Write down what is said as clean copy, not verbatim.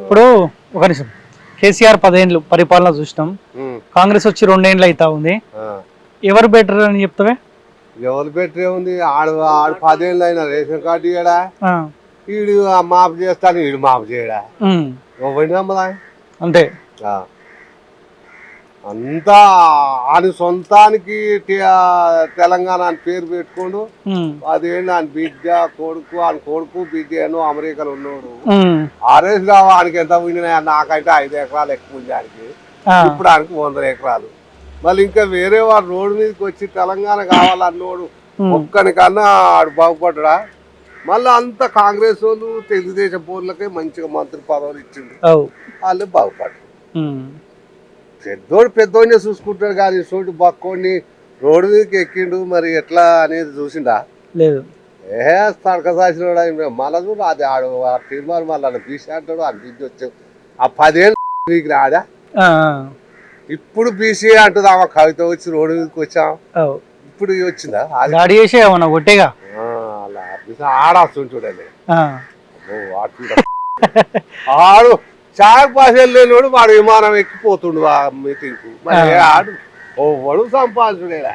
ఇప్పుడు ఒక నిమిషం, కేసీఆర్ 10 ఏళ్ళు పరిపాలన చూసినాం, కాంగ్రెస్ వచ్చి 2 ఏళ్ళు అవుతా ఉంది. ఎవరు బెటర్ అని చెప్తావే? ఎవరు బెటర్ ఉంది? ఆడు ఆడు 10 ఏళ్ళు అయినా రేషన్ కార్డు ఇయ్యడా, వీడు మాపు చేస్తాను, వీడు మాపు చేయడా, నమ్మదా? అంతే. అంతా ఆయన సొంతానికి తెలంగాణ అని పేరు పెట్టుకోండు. 10 ఏళ్ళు ఆయన బిడ్డ కొడుకు, ఆయన కొడుకు బిడ్డను అమెరికాలో ఉన్నాడు. ఆర్ఎస్ రావు ఆయనకి ఎంత పోయినాయి? నాకైతే 5 ఎకరాలు ఎక్కువ ఉంది ఆయనకి. ఇప్పుడు ఆయనకి 100 ఎకరాలు. మళ్ళీ ఇంకా వేరే వాడు రోడ్డు మీదకి వచ్చి తెలంగాణ కావాలన్నోడు ఒక్కనికన్నా ఆడు బాగుపడ్డా. మళ్ళీ అంతా కాంగ్రెస్ వాళ్ళు తెలుగుదేశం పోర్లకే మంచిగా మంత్రి పదవులు ఇచ్చిండు, వాళ్ళు బాగుపడ్డారు. పెద్దోడినే చూసుకుంటాడు కానీ చోటు బక్కోడిని రోడ్డు మీదకి ఎక్కిండు, మరి ఎట్లా అనేది చూసిండా? లేదు. తడకసాసిన మళ్ళా చూడు అది ఆడు తీర్మానం మళ్ళీ బీసీ అంటాడు, అది బీసీ వచ్చావు. ఆ 10 ఏళ్ళు మీకు రాడా? ఇప్పుడు బీసీ అంటుంది. ఆమె కవిత వచ్చి రోడ్డు మీదకి వచ్చాం, ఇప్పుడు వచ్చిందా? దాడి చేసేమన్నా కొట్టేగా ఆడాస్తుంటాడు. ఆడు చాయ్ పాసలు లేనివాడు వాడు విమానం ఎక్కిపోతుండు ఆ మీటింగ్ కు. మరి ఆడు ఓ వడు సంపాదించుడేలా.